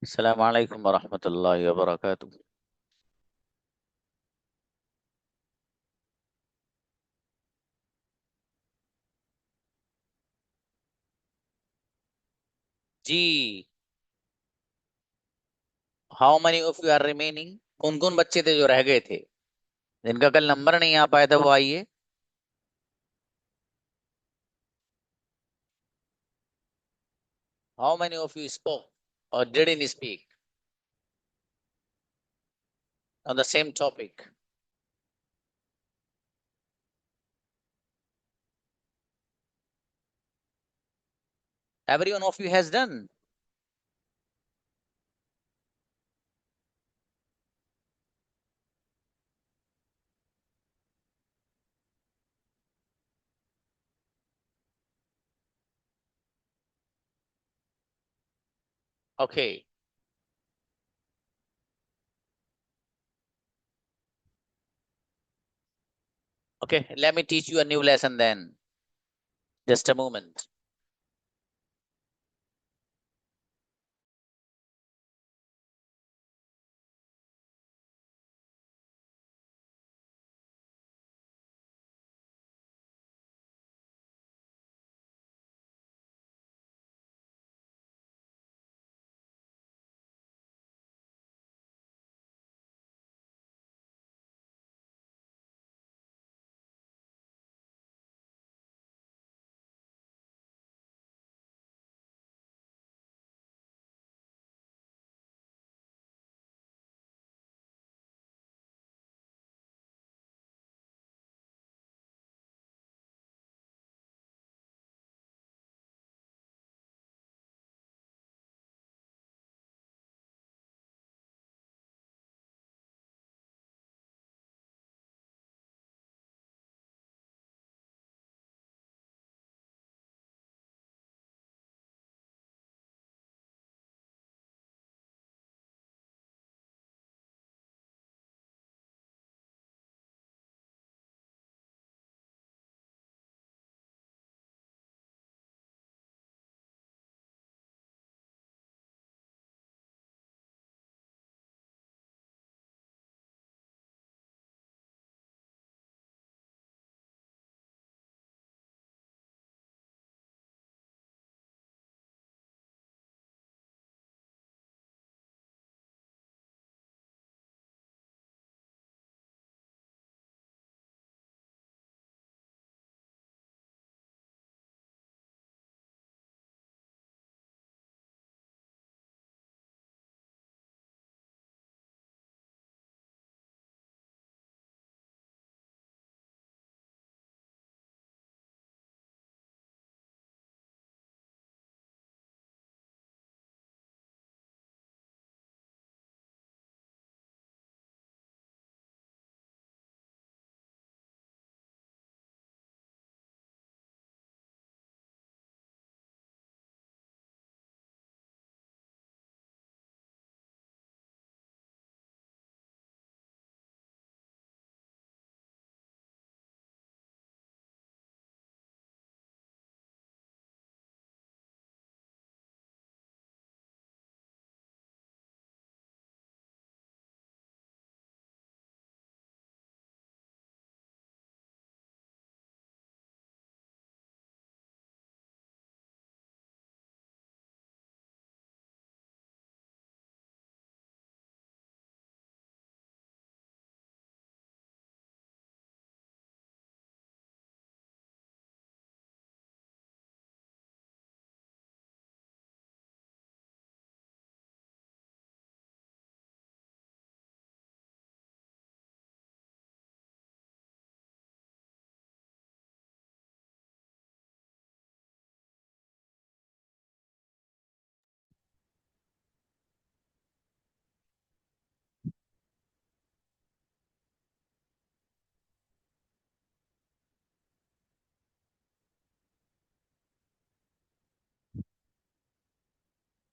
अस्सलाम वालेकुम वरहमतुल्लाहि वबरकातुह। जी, how many of you are remaining? कौन कौन बच्चे थे जो रह गए थे, जिनका कल नंबर नहीं आ पाया था, वो आइए। How many of you spoke और didn't speak on the same topic? Every one of you has done. Okay. Okay, let me teach you a new lesson then. Just a moment.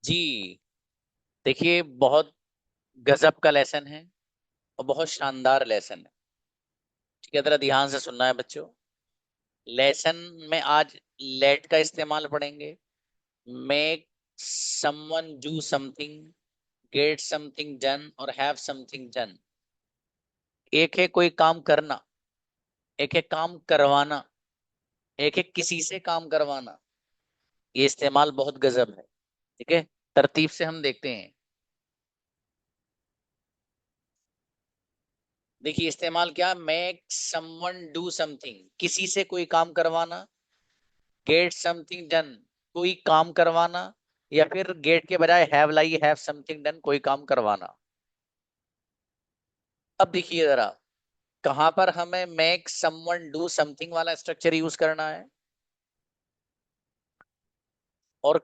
जी, देखिए, बहुत गजब का लेसन है और बहुत शानदार लेसन है। ठीक है, जरा ध्यान से सुनना है बच्चों। लेसन में आज लेट का इस्तेमाल पढ़ेंगे। Make someone do something, get something done और हैव समथिंग डन। एक है कोई काम करना, एक है काम करवाना, एक है किसी से काम करवाना। ये इस्तेमाल बहुत गजब है। ठीक है, तरतीब से हम देखते हैं। देखिए इस्तेमाल क्या, मेक समवन डू समथिंग, किसी से कोई काम करवाना। गेट समथिंग डन, कोई काम करवाना। या फिर गेट के बजाय have lie, have something done, कोई काम करवाना। अब देखिए जरा, कहां पर हमें मेक समवन डू समथिंग वाला स्ट्रक्चर यूज करना है, और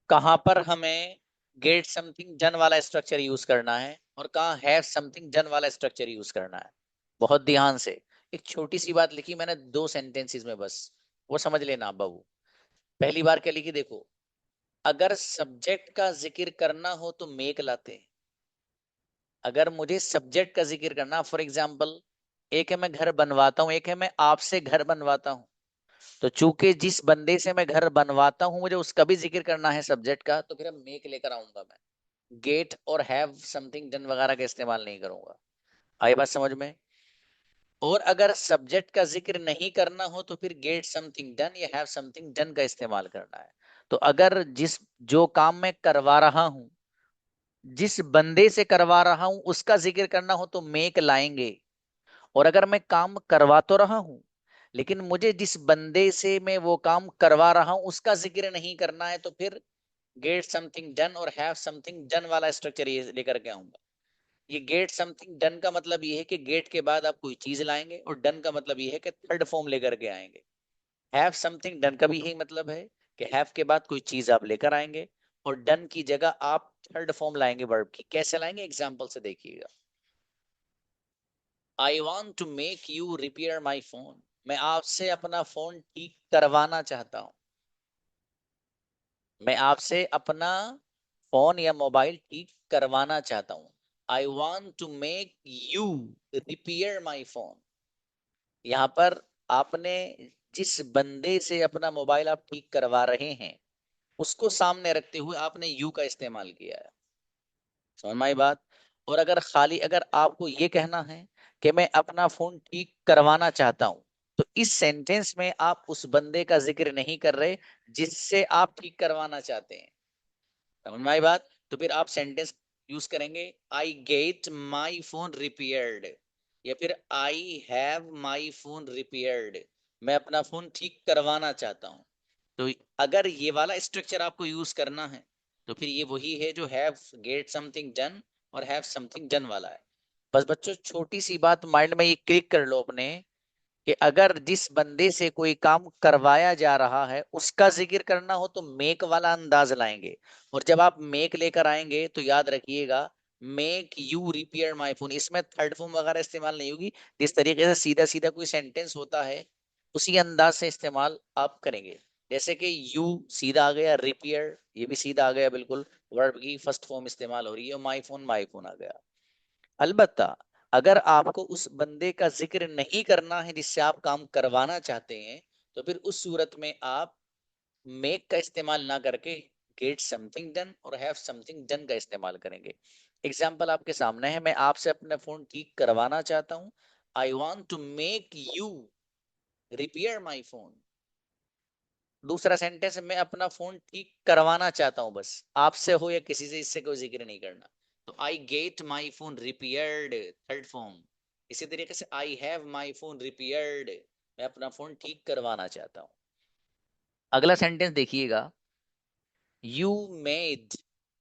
कहां पर हमें गेट समथिंग डन वाला स्ट्रक्चर यूज करना है, और कहाँ हैव समथिंग डन वाला स्ट्रक्चर यूज करना है। बहुत ध्यान से। एक छोटी सी बात लिखी मैंने दो सेंटेंसेस में बस, वो समझ लेना आप बाबू। पहली बार क्या लिखी देखो, अगर सब्जेक्ट का जिक्र करना हो तो मेक लाते हैं। अगर मुझे सब्जेक्ट का जिक्र करना, फॉर एग्जाम्पल, एक है मैं घर बनवाता हूं, एक है मैं आपसे घर बनवाता हूं। तो चूंकि जिस बंदे से मैं घर बनवाता हूं मुझे उसका भी जिक्र करना है सब्जेक्ट का, तो फिर अब मेक लेकर आऊंगा मैं। गेट और हैव समथिंग डन वगैरह का इस्तेमाल नहीं करूंगा। आई बात समझ में। और अगर सब्जेक्ट का जिक्र नहीं करना हो तो फिर गेट समथिंग डन या हैव समथिंग डन का इस्तेमाल करना है। तो अगर जिस जो काम मैं करवा रहा हूं, जिस बंदे से करवा रहा हूं उसका जिक्र करना हो तो मेक लाएंगे। और अगर मैं काम करवा तो रहा हूं लेकिन मुझे जिस बंदे से मैं वो काम करवा रहा हूं उसका जिक्र नहीं करना है, तो फिर गेट समथिंग डन और हैव समथिंग डन वाला स्ट्रक्चर ये लेकर के आऊंगा। ये गेट समथिंग डन का मतलब ये है कि गेट के बाद आप कोई चीज लाएंगे, और डन का मतलब ये है कि थर्ड फॉर्म लेकर के आएंगे। हैव समथिंग डन का भी यही मतलब है कि हैव के बाद कोई चीज आप लेकर आएंगे, और डन की जगह आप थर्ड फॉर्म लाएंगे वर्ब की। कैसे लाएंगे एग्जाम्पल से देखिएगा। I want to make you repair my phone, मैं आपसे अपना फोन ठीक करवाना चाहता हूं। मैं आपसे अपना फोन या मोबाइल ठीक करवाना चाहता हूं। I want to make you repair my phone. यहाँ पर आपने जिस बंदे से अपना मोबाइल आप ठीक करवा रहे हैं उसको सामने रखते हुए आपने यू का इस्तेमाल किया है। समझ में आई बात। और अगर खाली अगर आपको ये कहना है कि मैं अपना फोन ठीक करवाना चाहता हूं, तो इस सेंटेंस में आप उस बंदे का जिक्र नहीं कर रहे जिससे आप ठीक करवाना चाहते हैं। समझ में आई बात। तो फिर आप सेंटेंस यूज करेंगे, आई गेट माई फोन रिपेयर्ड, या फिर I have my phone repaired, मैं अपना फोन ठीक करवाना चाहता हूं। तो अगर ये वाला स्ट्रक्चर आपको यूज करना है तो फिर ये वही है जो हैव गेट समथिंग डन और हैव समथिंग डन वाला है। बस बच्चों छोटी सी बात माइंड में ये क्लिक कर लो अपने, कि अगर जिस बंदे से कोई काम करवाया जा रहा है उसका जिक्र करना हो तो मेक वाला अंदाज लाएंगे। और जब आप मेक लेकर आएंगे तो याद रखिएगा, make you repair my phone, इसमें थर्ड फॉर्म वगैरह इस्तेमाल नहीं होगी। जिस तरीके से सीधा सीधा कोई सेंटेंस होता है उसी अंदाज से इस्तेमाल आप करेंगे। जैसे कि यू सीधा आ गया, रिपेयर ये भी सीधा आ गया, बिल्कुल वर्ब की फर्स्ट फॉर्म इस्तेमाल हो रही है, माई फोन आ गया। अलबत्ता अगर आपको उस बंदे का जिक्र नहीं करना है जिससे आप काम करवाना चाहते हैं, तो फिर उस सूरत में आप मेक का इस्तेमाल ना करके गेट समथिंग डन और हैव समथिंग डन का इस्तेमाल करेंगे। एग्जाम्पल आपके सामने है, मैं आपसे अपना फोन ठीक करवाना चाहता हूं। I want to make you repair my phone. दूसरा सेंटेंस, मैं अपना फोन ठीक करवाना चाहता हूं, बस आपसे हो या किसी से, इससे कोई जिक्र नहीं करना। तो I get my phone repaired, third form. इसी तरीके से I have my phone repaired, मैं अपना फोन ठीक करवाना चाहता हूं। अगला सेंटेंस देखिएगा, you made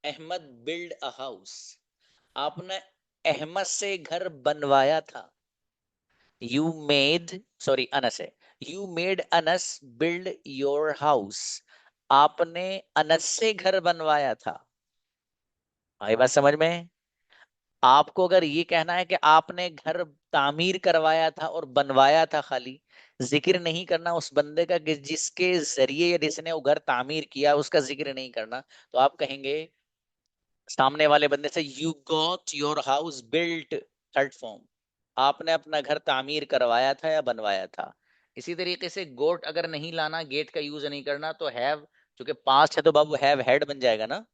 Ahmad build a house, आपने अहमद से घर बनवाया था। यू मेड, सॉरी अनस है, you made Anas build your house, आपने अनस से घर बनवाया था। आई बात समझ में। आपको अगर ये कहना है कि आपने घर तामीर करवाया था और बनवाया था, खाली जिक्र नहीं करना उस बंदे का कि जिसके जरिए या जिसने वो घर तामीर किया, उसका जिक्र नहीं करना, तो आप कहेंगे सामने वाले बंदे से, you got your house built, third form, आपने अपना घर तामीर करवाया था या बनवाया था। इसी तरीके से गोट अगर नहीं लाना, गेट का यूज नहीं करना, तो हैव, चूंकि पास्ट है तो बाबू हैव हैड बन जाएगा ना।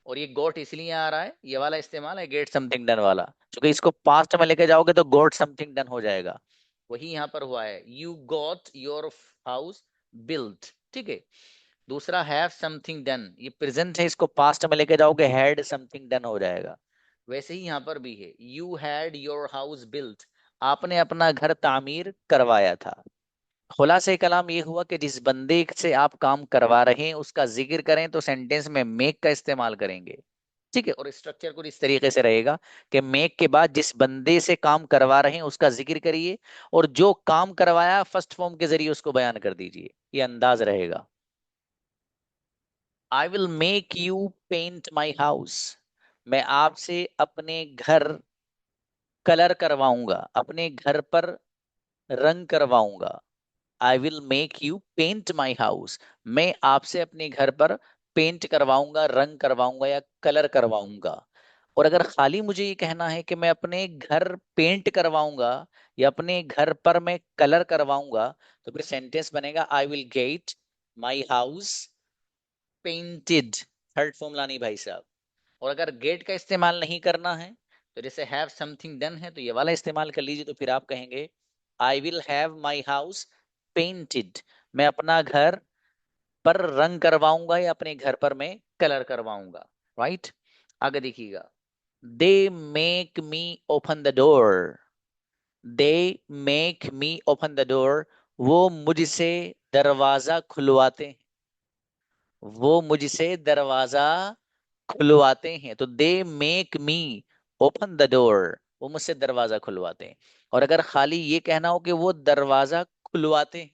और ये गोट इसलिए आ रहा है, ये वाला इस्तेमाल है गेट समथिंग डन वाला, क्योंकि इसको पास्ट में लेके जाओगे तो गोट समथिंग डन हो जाएगा। वही यहाँ पर हुआ है, you got your house built, ठीक है। दूसरा हैव समथिंग डन, ये प्रेजेंट है, इसको पास्ट में लेके जाओगे हैड समथिंग डन हो जाएगा। वैसे ही यहाँ पर भी है, you had your house built, आपने अपना घर तामीर करवाया था। खुलासे कलाम ये हुआ कि जिस बंदे से आप काम करवा रहे हैं उसका जिक्र करें तो सेंटेंस में मेक का इस्तेमाल करेंगे, ठीक है। और स्ट्रक्चर कुछ इस तरीके से रहेगा कि मेक के बाद जिस बंदे से काम करवा रहे हैं उसका जिक्र करिए, और जो काम करवाया फर्स्ट फॉर्म के जरिए उसको बयान कर दीजिए, ये अंदाज रहेगा। I will make you paint my house, मैं आपसे अपने घर कलर करवाऊंगा, अपने घर पर रंग करवाऊंगा। I will make you paint my house, मैं आपसे अपने घर पर पेंट करवाऊंगा, रंग करवाऊंगा या कलर करवाऊंगा। और अगर खाली मुझे ये कहना है कि मैं अपने घर पेंट करवाऊंगा या अपने घर पर मैं कलर करवाऊंगा, तो फिर सेंटेंस बनेगा I will get my house painted, third form लानी भाई साहब। और अगर गेट का इस्तेमाल नहीं करना है, तो जैसे हैव समथिंग डन है तो ये वाला इस्तेमाल कर लीजिए, तो फिर आप कहेंगे I will have my house painted, मैं अपना घर पर रंग करवाऊंगा या अपने घर पर मैं कलर करवाऊंगा, राइट। आगे देखिएगा, they make me open the door, they make me open the door, वो मुझसे दरवाजा खुलवाते हैं, वो मुझसे दरवाजा खुलवाते हैं। तो they make me open the door, वो मुझसे दरवाजा खुलवाते हैं। और अगर खाली ये कहना हो कि वो दरवाजा खुलवाते हैं,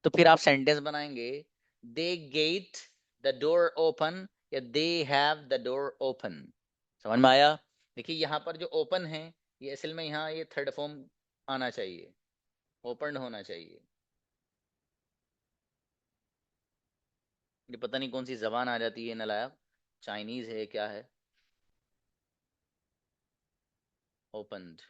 तो फिर आप सेंटेंस बनाएंगे they get the door open या they have the door open. समझ में आया? देखिए यहाँ पर जो ओपन है, ये असल में यहाँ ये थर्ड फॉर्म आना चाहिए, ओपन होना चाहिए। ये पता नहीं कौन सी जबान आ जाती है नालायक, चाइनीज है क्या है, ओपन्ड।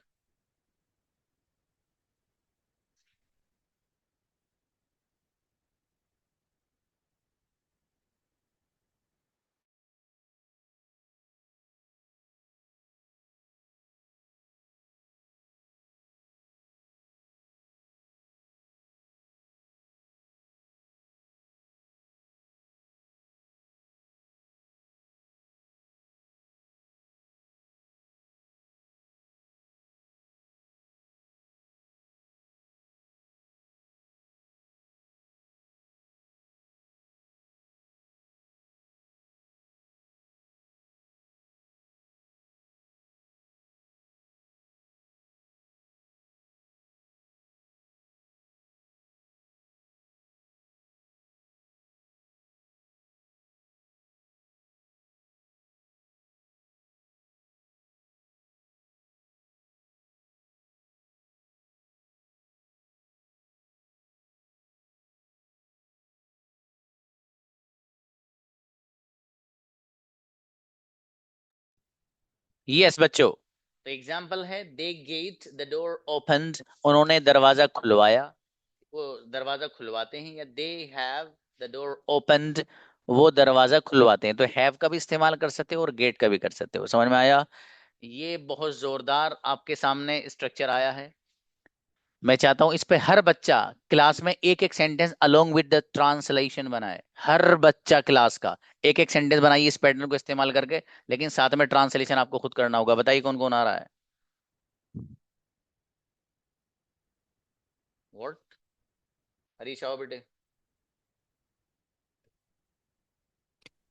यस बच्चों, तो एग्जाम्पल है दे गेट द डोर ओपन्ड, उन्होंने दरवाजा खुलवाया, वो दरवाजा खुलवाते हैं। या they have the door opened, वो दरवाजा खुलवाते हैं। तो हैव का भी इस्तेमाल कर सकते हो और गेट का भी कर सकते हो। समझ में आया? ये बहुत जोरदार आपके सामने स्ट्रक्चर आया है। मैं चाहता हूं इस पे हर बच्चा क्लास में एक एक sentence along with the translation बनाए, हर बच्चा क्लास का एक एक सेंटेंस बनाइए इस पैटर्न को इस्तेमाल करके, लेकिन साथ में ट्रांसलेशन आपको खुद करना होगा। बताइए कौन कौन आ रहा है? व्हाट? हरीश आओ बेटे।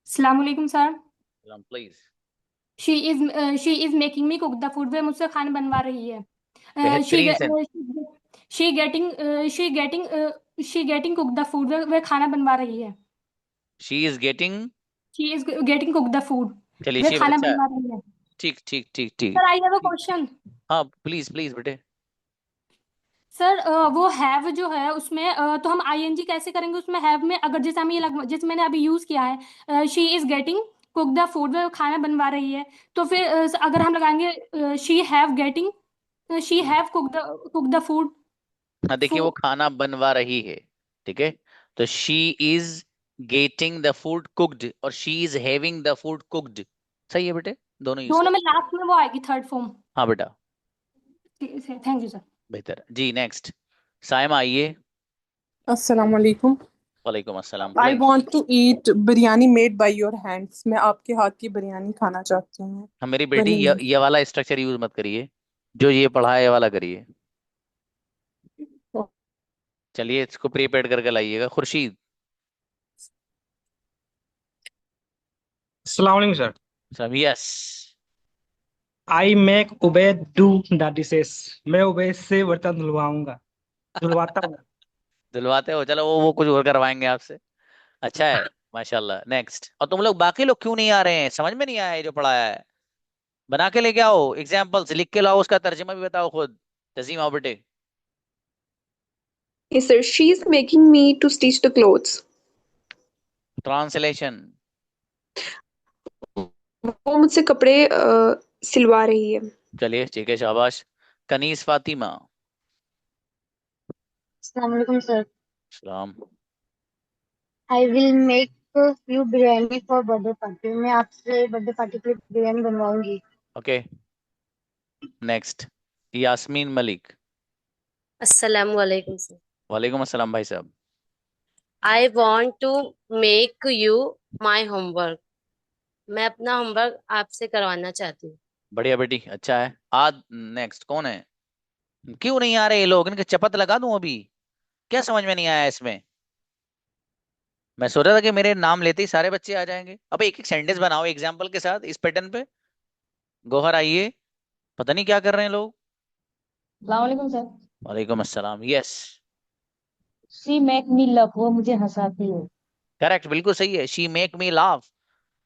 अस्सलाम वालेकुम sir. Please. She is making me cook the food, वह मुझसे खाना बनवा रही है। बेहतरीन से। She getting she getting she getting cook the food, वह खाना बनवा रही है। She is getting. She is getting cook the food, चलिए वह शी खाना अच्छा है। बनवा रही है। ठीक ठीक ठीक ठीक सर आई हैव अ ठीक। क्वेश्चन। हाँ प्लीज प्लीज बेटे। सर वो हैव जो है उसमें तो हम आईएनजी कैसे करेंगे उसमें? हैव में अगर जैसे हम ये जैसे मैंने अभी यूज किया है, she is getting cook the food, वह खाना बनवा रही है, तो फिर अगर हम लगाएंगे she have getting, she have cook the food. हाँ देखिए वो खाना बनवा रही है, ठीक है। तो she is getting the food cooked और she is having the food cooked. सही है बेटे, दोनों यूज दोनों कर। में लास्ट में वो आएगी थर्ड फॉर्म। हाँ बेटा, थैंक यू सर। बेहतर जी। नेक्स्ट, साइमा आइए। अस्सलाम वालेकुम। वालेकुम अस्सलाम, I please. Want to eat biryani made by your hands. मैं आपके हाथ की बिरयानी खाना चाहती हूँ। हम मेरी बेटी, बनी हुई। ये वाला स्ट्रक्चर यूज मत करिए, जो ये पढ़ा है ये वाला करिए। चलिए इसको प्रीपेड करके लाइएगा। खुर्शीद। अस्सलाम वालेकुम सर। सब yes. I make Ubaid do the dishes. मैं उबैद से बर्तन धुलवाता हूँ। दिलवाते हो, चलो वो कुछ और करवाएंगे आपसे। अच्छा है, माशाल्लाह। नेक्स्ट। और तुम लोग बाकी लोग क्यों नहीं आ रहे हैं? समझ में नहीं आया ये जो पढ़ाया है? बना के लेके आओ, एग्जाम्पल्स लिख के लाओ, उसका तर्जुमा भी बताओ खुद। तजीम आओ बेटे। Yes, sir. She's making me to stitch the clothes. Translation. वो मुझसे कपड़े सिलवा रही है। चलिए ठीक है, शाबाश। कनीस फातिमा। अस्सलाम वालेकुम सर। सलाम। I will make you biryani for birthday party. मैं आपसे बर्थडे पार्टी के लिए बिरयानी बनवाऊंगी। ओके। नेक्स्ट, यास्मीन मलिक। अस्सलाम वालेकुम सर। वालेकुम अस्सलाम भाई साहब। I want to make you my homework. मैं अपना होमवर्क आपसे करवाना चाहती हूँ। बढ़िया बेटी, अच्छा है। आज नेक्स्ट कौन है? क्यों नहीं आ रहे ये लोग? इनके चपत लगा दूं अभी? क्या समझ में नहीं आया इसमें? मैं सोच रहा था कि मेरे नाम लेते ही सारे बच्चे आ जाएंगे। अब एक एक सेंटेंस बनाओ एग्जाम्पल के साथ इस पैटर्न पे। गोहर आइए। पता नहीं क्या कर रहे हैं लोग। अस्सलाम वालेकुम सर। वालेकुम अस्सलाम, yes. She make me love, वो मुझे हंसाती है। करेक्ट, बिल्कुल सही है। शी मेक मी लाफ,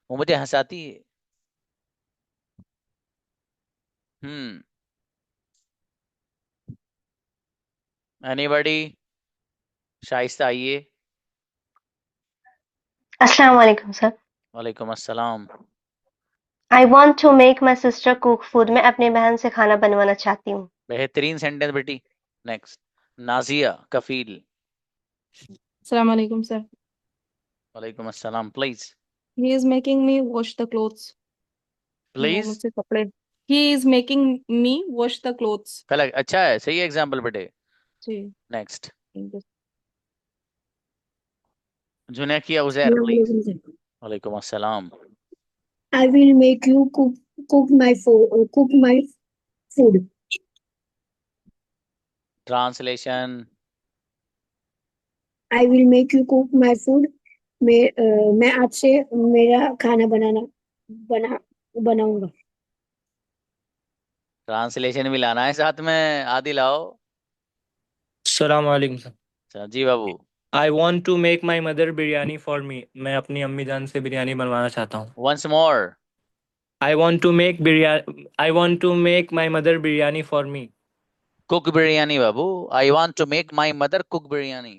वो मुझे हंसाती है। हम्म। एनीबॉडी? शाइस्ता आइए। अस्सलाम वालेकुम सर। वालेकुम अस्सलाम। I want to make my sister cook food. मैं अपनी बहन से खाना बनवाना चाहती हूँ। बेहतरीन सेंटेंस बेटी। नेक्स्ट, नाजिया कफील। Assalamu alaikum, sir. वालेकुम अस्सलाम, please. He is making me wash the clothes. वो प्लीज। मुझसे कपड़े He is making me wash the clothes. कल अच्छा है, सही है एग्जाम्पल बेटे। जी। Next, Thank you. जुनेकिया Uzair Assalamu please. alaikum, sir. वालेकुम अस्सलाम। I will make you cook my food. Translation. I will make you cook my food. मैं आपसे मेरा खाना बनाऊंगा। ट्रांसलेशन भी लाना है साथ में, आदि लाओ। अस्सलाम वालेकुम सर। अच्छा, जी बाबू। I want to make my mother biryani for me. मैं अपनी अम्मी जान से बिरयानी बनवाना चाहता हूँ। Once more. I want to make my mother biryani for me. Cook biryani बाबू। I want to make my mother cook biryani.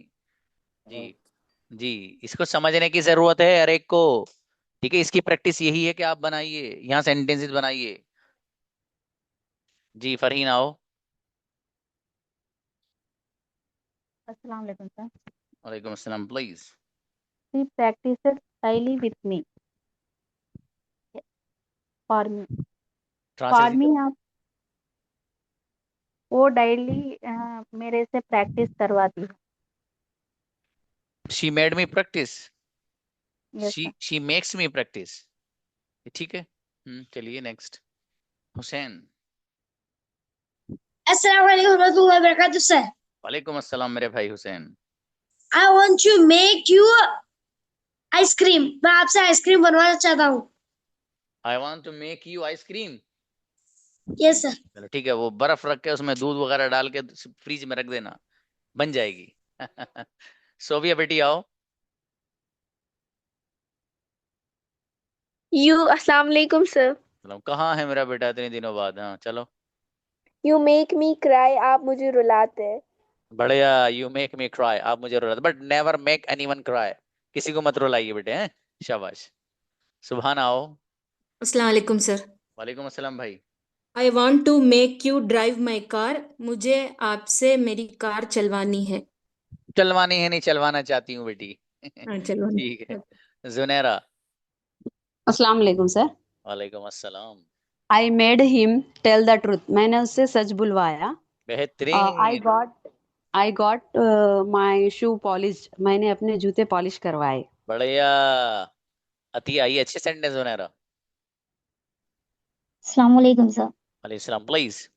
जी। जी। इसको समझने की जरूरत है हर एक को। ठीक है, इसकी प्रैक्टिस यही है कि आप बनाइए, यहाँ सेंटेंसेस बनाइए। जी, फरहीन आओ। अस्सलाम वालेकुम सर। वालेकुम अस्सलाम, please. She practices daily with me. For me, for translation me करो। आप वो डेली मेरे से प्रैक्टिस करवाती है। She made me practice. Yes sir. She makes me practice. ठीक है। चलिए नेक्स्ट, हुसैन। अस्सलाम वालेकुम warahmatullahi wabarakatuh sir. वालेकुम अस्सलाम मेरे भाई Hussain. I want to make you ice cream. मैं आपसे आइसक्रीम बनवाना चाहता हूँ। I want to make you ice cream. Yes sir. चलो ठीक है, वो बर्फ रख के उसमें दूध वगैरह डाल के फ्रिज में रख देना, बन जाएगी। सोफिया बेटी आओ। अस्सलाम वालेकुम सर। मतलब कहाँ है मेरा बेटा इतने दिनों बाद? हाँ चलो। You make me cry. आप मुझे रुलाते हैं। बढ़िया, यू मेक मी क्राई, आप मुझे रुलाते, but never make anyone cry. किसी को मत रुलाइए बेटे, हैं? शाबाश। सुभान आओ। अस्सलाम वालेकुम सर। वालेकुम अस्सलाम भाई। I want to make you drive my car. मुझे आपसे मेरी कार चलवानी है। चलवानी है नहीं, चलवाना चाहती हूँ बेटी। हाँ चलो ठीक है, जुनैरा। अस्सलाम वालेकुम सर। वालेकुम अस्सलाम। I made him tell the truth, मैंने उससे सच बुलवाया। आई बेहतरीन। गॉट माई शू पॉलिश, मैंने अपने जूते पॉलिश करवाए। बढ़िया। अति आई अच्छे सेंटेंस जुनैरा। अस्सलाम वालेकुम सर। वालेकुम सलाम please.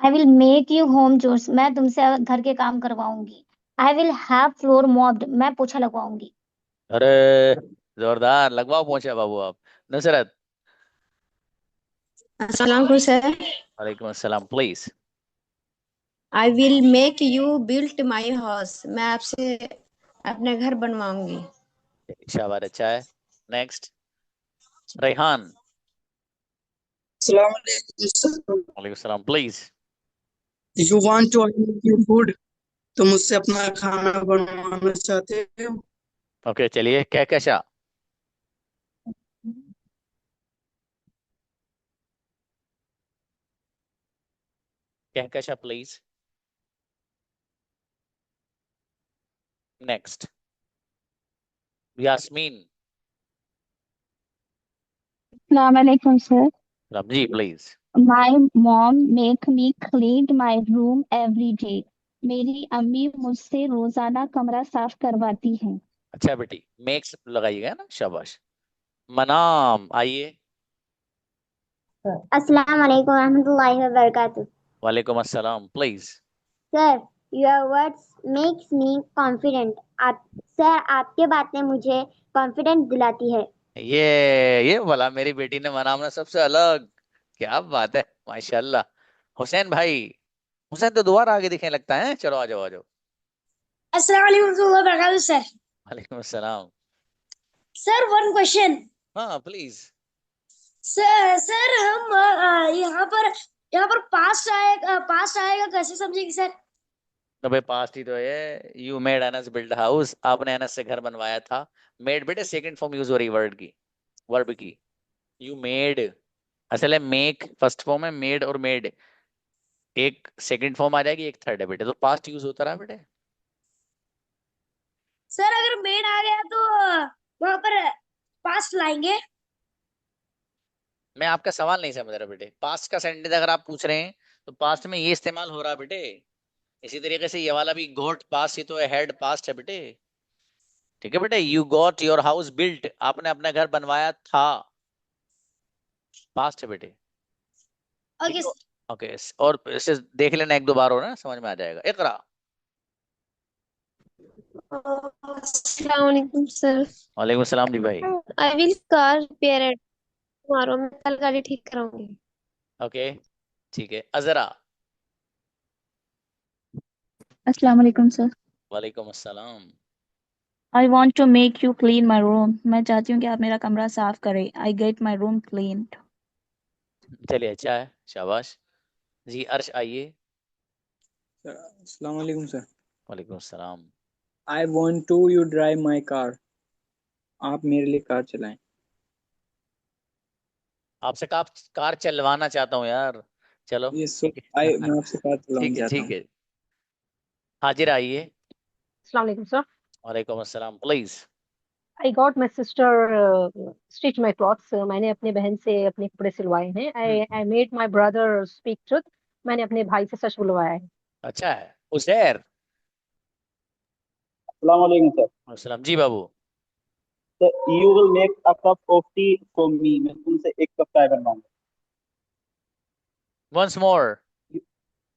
I will make you home chores, मैं तुमसे घर के काम करवाऊंगी। I will have floor mopped, मैं पोछा लगवाऊंगी। अरे जोरदार, लगवाओ पहुंचे बाबू आप। नुसरत। अस्सलाम वालेकुम सर। वालेकुम अस्सलाम please. I will make you built my house, मैं आपसे अपना घर बनवाऊंगी। शाबाश, अच्छा है। नेक्स्ट, रेहान। अस्सलाम वालेकुम सर। वालेकुम सलाम please. You want to make you food, तुम मुझसे अपना खाना बनवाना चाहते हो। ओके चलिए, कहकशा। कहकशा प्लीज। नेक्स्ट, यास्मीन। अस्सलाम वालेकुम sir. Ramzi please. My mom make me clean my room every day. मेरी अम्मी मुझसे रोजाना कमरा साफ करवाती हैं। अच्छा बेटी, मेक्स लगाइएगा ना, शाबाश। मनाम, आइए। अस्सलाम वालेकुम रहमतुल्लाहि व बरकातुहू। वालेकुम अस्सलाम please. Sir, your words makes me confident. Sir, आपके बातें मुझे कॉन्फिडेंट दिलाती है। ये वाला मेरी बेटी ने मनाम ना सबसे अलग। क्या बात है, माशाल्लाह। हुसैन भाई। हुसैन तो दोबारा आगे दिखने लगता है, चलो आ जाओ आ जाओ। अस्सलाम वालेकुम रहमतुल्लाहि व बरकातुहू सर। वालेकुम अस्सलाम। Sir, one question. हाँ प्लीज। सर हम यहाँ पर पास्ट आएगा कैसे समझेंगे सर? तो भाई पास्ट ही तो है। You made Anas build house, आपने अनस से घर बनवाया था। मेड बेटे सेकंड फॉर्म यूज हो रही वर्ड की, वर्ब की। यू मेड, असल है मेक फर्स्ट फॉर्म है, मेड और मेड एक सेकंड फॉर्म आ जाएगी, एक थर्ड है बेटे, तो पास्ट यूज होता रहा बेटे। सर, अगर मेड आ गया तो वहां पर पास्ट लाएंगे। मैं आपका सवाल नहीं समझ रहा बेटे। पास्ट का सेंटेंस अगर आप पूछ रहे हैं तो पास्ट में ये इस्तेमाल हो रहा है बेटे। इसी तरीके से ये वाला भी गोट पास्ट ही तो है, हेड पास्ट है बेटे। ठीक है बेटे, you got your house built, आपने अपना घर बनवाया था, पास्ट है बेटे। ओके ओके, और इसे देख लेना एक दो बार, हो ना समझ में आ जाएगा। इकरा। अस्सलाम वालेकुम सर। वालेकुम सलाम जी भाई। I will car repair it tomorrow, मैं कल गाड़ी ठीक कराऊंगी। ओके ठीक है, अजरा। अस्सलाम वालेकुम सर। वालेकुम अस्सलाम। I want to make you clean my room. मैं चाहती हूँ कि आप मेरा कमरा साफ करें। I get my room cleaned. चलिए अच्छा है, शाबाश जी। अर्श आइए। अस्सलाम वालेकुम सर। वालेकुम अस्सलाम। I want to you drive my car, आप मेरे लिए कार चलाएं। आपसे कार चलवाना चाहता हूँ यार। चलो ये मैं आपसे कार चलाना चाहता ठीक हूँ। है। हाजिर आइए। अस्सलाम वालेकुम सर। वालेकुम अस्सलाम please. I got my sister stitch my clothes, मैंने अपने बहन से अपने कपड़े सिलवाए हैं। I made my brother speak truth, मैंने अपने भाई से सच बुलवाया है। अच्छा है, उजैर। अस्सलाम वालेकुम सर। अस्सलाम जी बाबू। You will make a cup of tea for me, मैं तुमसे एक कप चाय बनवाऊंगा। Once more.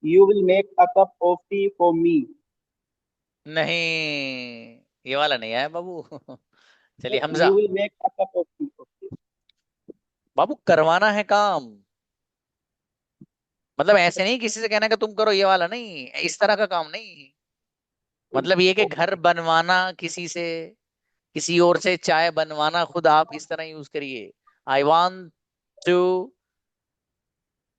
You will make a cup of tea for me. नहीं, ये वाला नहीं है बाबू। चलिए Hamza. You will make a cup of tea. बाबू करवाना है काम, मतलब ऐसे नहीं किसी से कहना कि तुम करो, ये वाला नहीं, इस तरह का काम नहीं। मतलब ये कि घर बनवाना किसी से, किसी और से चाय बनवाना खुद आप, इस तरह यूज करिए। I want to,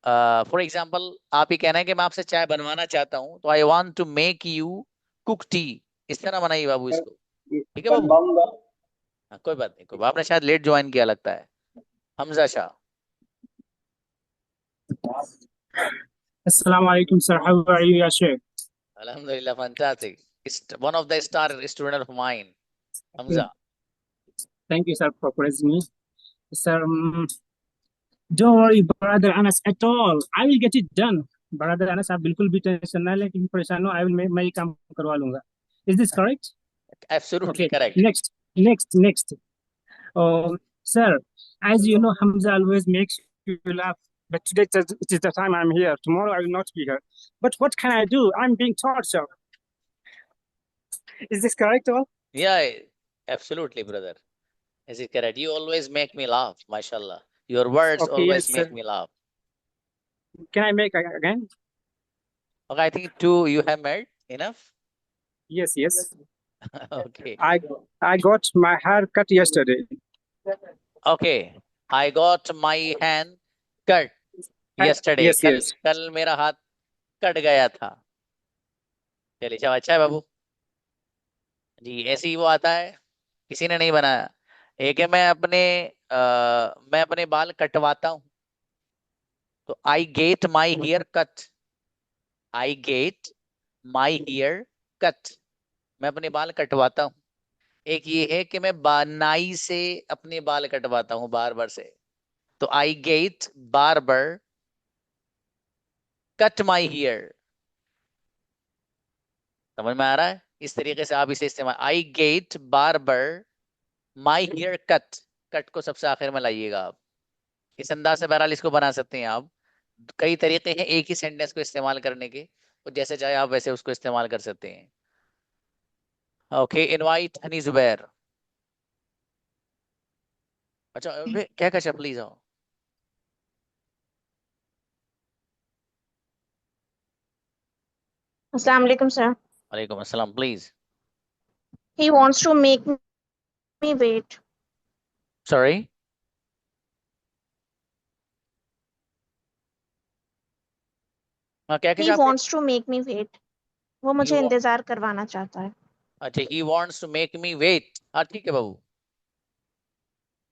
for example आप ही कहना है कि मैं आपसे चाय बनवाना चाहता हूँ, तो I want to make you cook tea, इस तरह बनाइए बाबू इसको। ठीक है बाबू। हाँ, कोई बात नहीं, कोई बात, आपने शायद लेट ज्वाइन किया लगता है। हमजा शाह। अस्सलाम वालेकुम सर, हाउ आर यू या Sheikh? Alhamdulillah, fantastic. One of the star student of mine. Hamza. Thank you, sir, for praising me. Sir, don't worry, brother Anas, at all. I will get it done. Brother Anas, आप बिल्कुल भी tension ना लें, कि परेशान हो. मैं ये काम करवा लूंगा. Is this correct? Absolutely Okay. correct. Next. Sir, as you know, Hamza always makes you laugh. But today it is the time I'm here. Tomorrow I will not be here. But what can I do? I'm being tortured. Is this correct, all? Yeah, absolutely, brother. Is it correct? You always make me laugh, mashallah. Your words Okay, always yes, make sir. me laugh. Can I make again? Okay, I think 2 you have made enough. Yes. Okay. I got my hair cut yesterday. Okay. I got my hand cut yesterday. Yes. कल मेरा हाथ cut गया था. चलिए, चलो, अच्छा है बाबू जी. ऐसे ही वो आता है, किसी ने नहीं बनाया. एक है मैं अपने बाल कटवाता हूँ. तो I get my hair cut. I get my hair cut. मैं अपने बाल कटवाता हूँ. एक ये है कि मैं नाई से अपने बाल कटवाता हूँ, बार्बर से. तो I get barber cut my hair. समझ में आ रहा है? इस तरीके से आप इसे इस्तेमाल. I get barber my hair cut. Cut को सबसे आखिर में लाइएगा आप. इस अंदाज से बहरहाल इसको बना सकते हैं आप. कई तरीके हैं एक ही सेंटेंस को इस्तेमाल करने के, तो जैसे चाहे आप वैसे उसको इस्तेमाल कर सकते हैं. Okay, invite Honey Zubair. अच्छा, क्या कशा प्लीज आओ. Assalamu alaikum, sir. वालेकुम अस्सलाम, please. He wants to make me wait. Sorry. क्या He wants to make me wait. वो मुझे इंतजार करवाना चाहता है. अच्छा, he wants to make me wait. हाँ, ठीक है बाबू,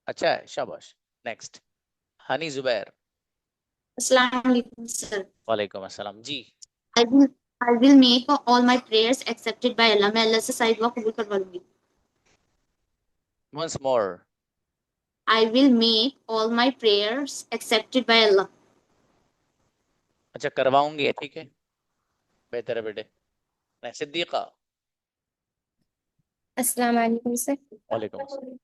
अच्छा है, शाबाश. Next, Honey Zubair. Assalamu alaikum, sir. वालेकुम अस्सलाम जी. I will make all my prayers accepted by Allah. मैं अल्लाह से सारी दुआ कबूल करवा लूंगी. Once more. I will make all my prayers accepted by Allah. अच्छा, करवाऊंगी, ठीक है, बेहतर है बेटे. सिद्दीका. Assalamu alaikum, sir. वालेकुम अस्सलाम.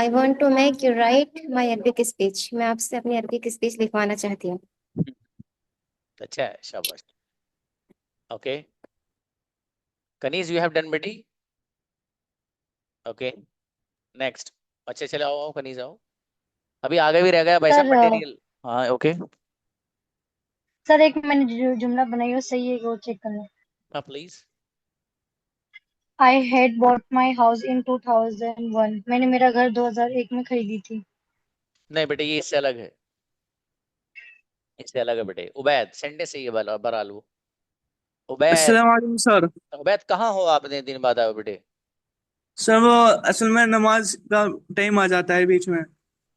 I want to make you write my Arabic speech. मैं आपसे अपनी अरबिक स्पीच लिखवाना चाहती हूँ. अच्छा है, शाबाश. ओके, कनीज यू हैव डन बेटी. Okay, next. अच्छा, चले आओ कनीज आओ. अभी आगे भी रह गया भाई साहब मटेरियल. हाँ, ओके. सर एक मैंने जो जुमला बनाई हो सही है वो चेक करना. हाँ please. I had bought my house in 2001. मैंने मेरा घर 2001 में खरीदी थी. नहीं बेटे, ये इससे अलग है, इससे अलग है बेटे. उबैद, सेंटेंस से ये बहरहाल वो. उबैद. अस्सलाम वालेकुम सर. उबैद, कहाँ हो आपने, दिन बाद आए हो बेटे. सर वो असल में नमाज का टाइम आ जाता है बीच में.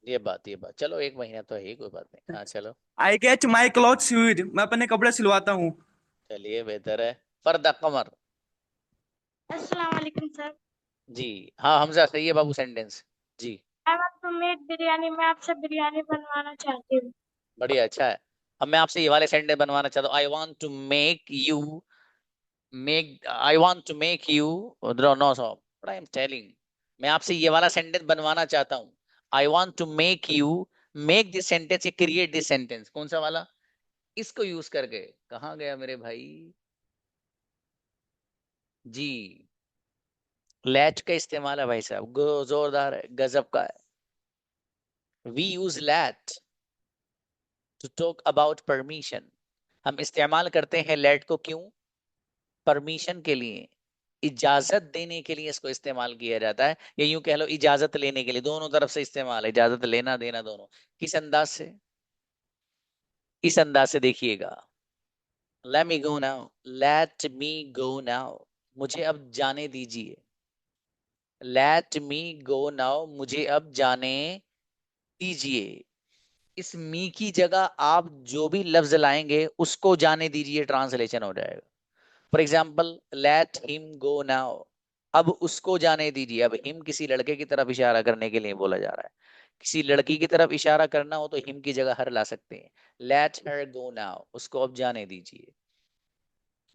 ये बात, चलो 1 महीना तो है, कोई बात नहीं. हाँ चलो. आई गेट माई क्लॉथ स्यूड. मैं अपने कपड़े सिलवाता हूँ. चलिए, बेहतर है. फरदा कमर. अस्सलाम वालेकुम सर. जी हाँ हमजा, सही है बाबू सेंटेंस जी. I want to make biryani. मैं आपसे बिरयानी बनवाना चाहती हूँ. बढ़िया, अच्छा है. अब मैं आपसे ये वाले सेंटेंस बनवाना चाहता हूँ. I want to make you know so what I am telling. मैं आपसे ये वाला सेंटेंस बनवाना चाहता हूँ. I want to make you make this sentence या क्रिएट दिस सेंटेंस. कौन सा वाला? इसको यूज करके. कहाँ गया मेरे भाई जी. लैट का इस्तेमाल है भाई साहब, जोरदार है, गजब का है. We use let to talk about permission. हम इस्तेमाल करते हैं लैट को. क्यों? परमिशन के लिए, इजाजत देने के लिए इसको इस्तेमाल किया जाता है. या यूं कह लो इजाजत लेने के लिए. दोनों तरफ से इस्तेमाल है, इजाजत लेना देना दोनों. किस अंदाज से? इस अंदाज से देखिएगा. Late me go now. Late me go now. मुझे अब जाने दीजिए. Late me go now. मुझे अब जाने दीजिए. इस मी की जगह आप जो भी लफ्ज लाएंगे उसको जाने दीजिए, ट्रांसलेशन हो जाएगा. For example, late him go now. अब उसको जाने दीजिए। अब हिम किसी लड़के की तरफ इशारा करने के लिए बोला जा रहा है। किसी लड़की की तरफ इशारा करना हो तो हिम की जगह हर ला सकते हैं। लेट हर गो नाउ, उसको अब जाने दीजिए।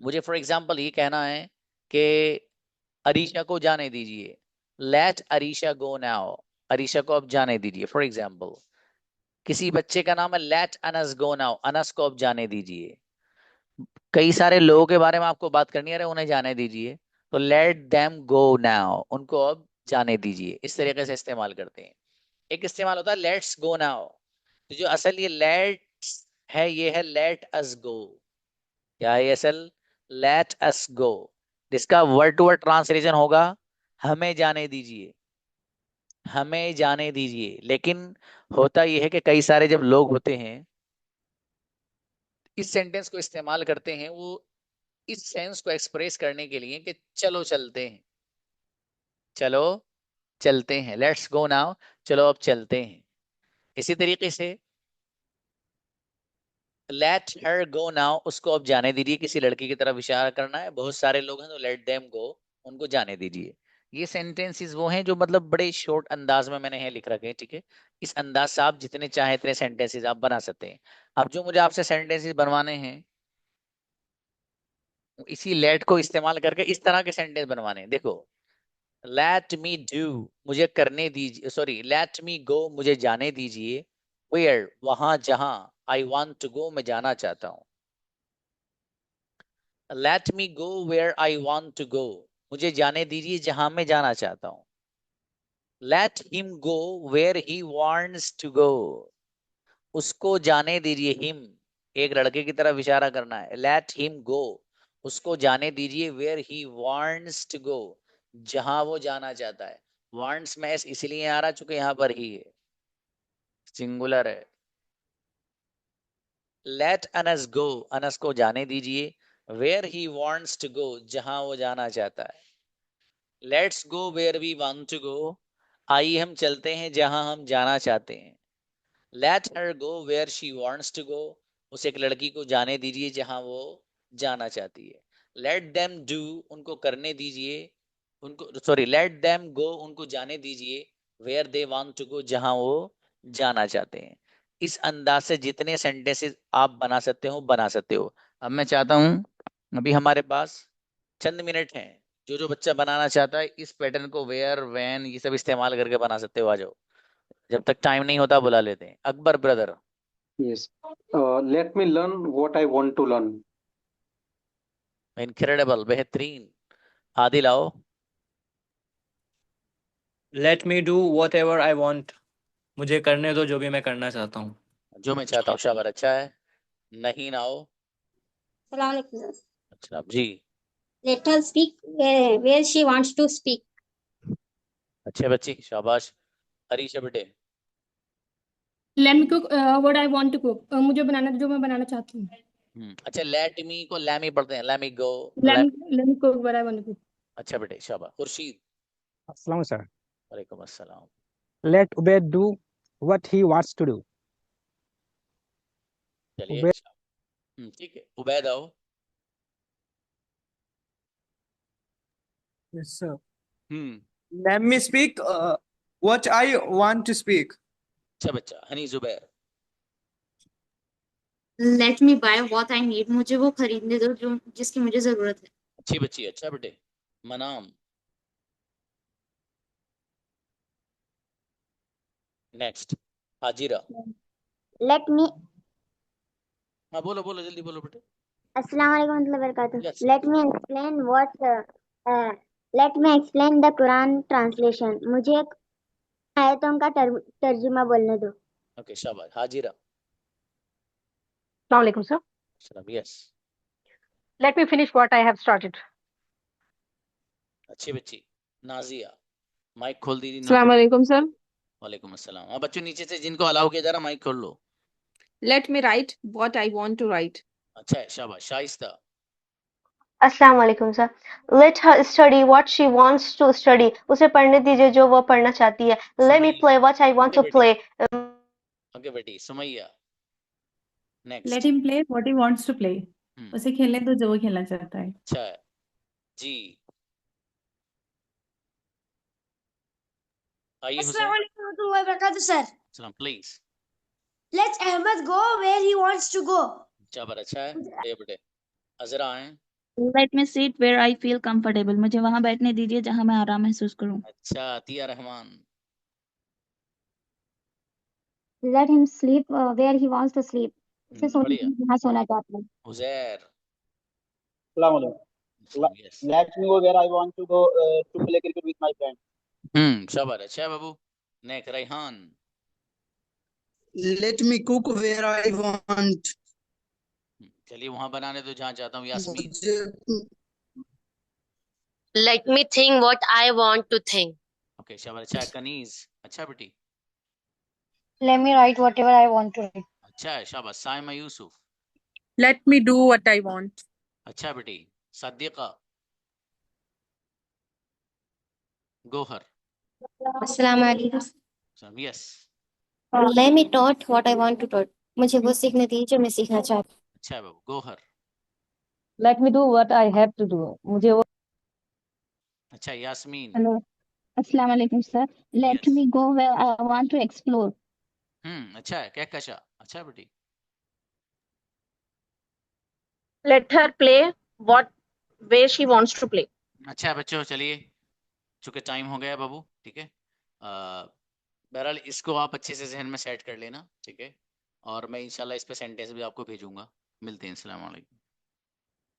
मुझे फॉर एग्जाम्पल ये कहना है कि अरीशा को जाने दीजिए। Let Arisha go now, Arisha को अब जाने दीजिए। फॉर एग्जाम्पल किसी बच्चे का नाम है let Anas go now, Anas को अब जाने दीजिए। कई सारे लोगों के बारे में आपको बात करनी है, उन्हें जाने दीजिए, तो लेट देम गो नाउ, उनको अब जाने दीजिए। इस तरीके से इस्तेमाल करते हैं। एक इस्तेमाल होता है लेट्स गो नाउ, तो जो असल ये लेट्स है ये है लेट अस गो। क्या है असल? लेट अस गो। जिसका वर्ड टू वर्ड ट्रांसलेशन होगा हमें जाने दीजिए, हमें जाने दीजिए। लेकिन होता यह है कि कई सारे जब लोग होते हैं इस सेंटेंस को इस्तेमाल करते हैं, वो इस सेंस को एक्सप्रेस करने के लिए कि चलो चलते हैं, चलो चलते हैं, लेट्स गो नाउ, चलो अब चलते हैं। इसी तरीके से लेट हर गो नाउ, उसको अब जाने दीजिए। किसी लड़की की तरफ इशारा करना है, बहुत सारे लोग हैं तो लेट देम गो, उनको जाने दीजिए। ये सेंटेंसेस वो हैं जो मतलब बड़े शॉर्ट अंदाज में मैंने लिख रखे हैं, ठीक है। इस अंदाज से आप जितने चाहे इतने सेंटेंसेस आप बना सकते हैं। अब जो मुझे आपसे सेंटेंसेस बनवाने हैं इसी लेट को इस्तेमाल करके इस तरह के सेंटेंस बनवाने हैं। देखो, लेट मी डू, मुझे करने दीजिए, सॉरी लेट मी गो, मुझे जाने दीजिए, वेयर, वहां जहां, आई वांट टू गो, मैं जाना चाहता हूं। Let me go where I want to go, मुझे जाने दीजिए जहां मैं जाना चाहता हूं। Let him go where he wants to go, उसको जाने दीजिए। हिम एक लड़के की तरफ इशारा करना है। लेट हिम गो, उसको जाने दीजिए where he wants to go, जहां वो जाना चाहता है। वांट्स में एस इसलिए आ रहा चूंकि यहां पर ही है, सिंगुलर है। लेट अनस गो, अनस को जाने दीजिए where he wants to go, जहां वो जाना चाहता है। Let's go where we want to go, आइए हम चलते हैं जहां हम जाना चाहते हैं। Let her go where she wants to go, उस एक लड़की को जाने दीजिए जहां वो जाना चाहती है। लेट देम डू, उनको करने दीजिए, उनको सॉरी लेट देम गो, उनको जाने दीजिए where they want to go, जहां वो जाना चाहते हैं। इस अंदाज से जितने सेंटेंसेस आप बना सकते हो बना सकते हो। अब मैं चाहता हूं, अभी हमारे पास चंद मिनट हैं, जो जो बच्चा बनाना चाहता है इस पैटर्न को वेयर वैन ये सब इस्तेमाल करके बना सकते हो। आ जाओ, जब तक टाइम नहीं होता बुला लेते हैं। Akbar brother. Yes. Let me learn what I want to learn. Incredible, बेहतरीन। आदिल आओ। Let me do what ever I want, मुझे करने दो जो भी मैं करना चाहता हूँ। जो मैं चाहता हूँ, शाबाश, अच्छा है। नहीं ना आओ। सलाम अलैकुम सर। अच्छा जी। Let her speak where she wants to speak. अच्छे बच्ची, शाबाश। हरीश बेटे। Let me cook what I want to cook, मुझे बनाना जो मैं बनाना चाहती हूँ। अच्छा, लेट मी को लैमी पढ़ते हैं, let me go. Let me cook what I want to cook. अच्छा बेटे, शाबाश। खुर्शीद। अस्सलाम सर। वालेकुम अस्सलाम। Let Ubaid do what he wants to do. चलिए, Ubaid, ठीक है। उबैद आओ। Yes, sir. Let me speak what I want to speak. अच्छा बच्चा। Honey Zubair. Let me by what I need, मुझे वो खरीदने दो जो जिसकी मुझे जरूरत है। अच्छी बच्ची, अच्छा बेटे। मनाम। नेक्स्ट हाजिरा। लेट मी, हाँ बोलो बोलो, जल्दी बोलो बेटे। अस्सलाम वालेकुम warahmatullahi wabarakatuh. Yes. Let me explain let me explain the Quran translation. मुझे आयतों का तर्जुमा बोलने दो। ओके, शाबाश। हाजिरा। Assalamu alaikum, sir. सलाम। Yes. Let me finish what I have started. अच्छी बच्ची। नाजिया। माइक खोल दीजिए। अस्सलाम वालेकुम सर। वालेकुम अस्सलाम। हाँ बच्चों, नीचे से जिनको अलाउ किया जा रहा माइक खोल लो। Let me write what I want to write. अच्छा है, शाबाश। शाइस्ता। अस्सलाम वालेकुम sir. Let her study what she wants to study. उसे पढ़ने दीजिए जो वो पढ़ना चाहती है। Let me play what I want to play. Okay बेटी। Sumaiya. Next. Let him play what he wants to play. उसे खेलने दो जो वो खेलना चाहता है। अच्छा है जी। आइए Hussain. Assalamualaikum warahmatullahi wabarakatuh, sir. सलाम please. Let Ahmed go where he wants to go. जबर अच्छा है ये बेटे। अजरा आए। Let me sit where I feel comfortable. मुझे वहां बैठने दीजिए जहां मैं आराम महसूस करूं। अच्छा Atiya Rahman. Let him sleep where he wants to sleep. उसे सोने बढ़िया। दीजिए जहाँ सोना चाहता है। उजैर। अस्सलाम वालेकुम। Let me go where I want to go to play cricket with my friend. शबर अच्छा है बाबू। नेक Rehan. Let me cook where I want. चलिए वहां बनाने तो जहाँ चाहता हूँ। Yasmin. Let me think what I want to think. Okay शबर अच्छा है। कनीज अच्छा बेटी। Let me write whatever I want to write. अच्छा है शाबाश। Saima Yusuf. Let me do what I want. अच्छा बेटी। सद्दीका। गोहर। अस्सलाम वालेकुम। Yes. Let me taught what I want to taught. मुझे वो सीखने दीजिए जो मैं सीखना चाहती हूँ। अच्छा है बाबू। Gohar. Let me do what I have to do. मुझे वो अच्छा Yasmin. Hello. Assalamu alaikum, sir. Let me go where I want to explore. अच्छा है। क्या कशा अच्छा है बेटी। Let her play what way she wants to play. अच्छा है बच्चों चलिए चूंकि टाइम हो गया बाबू ठीक है। बहरहाल इसको आप अच्छे से जहन में सेट कर लेना ठीक है। और मैं इंशाल्लाह इस पे सेंटेंस भी आपको भेजूंगा। मिलते हैं। अस्सलाम वालेकुम।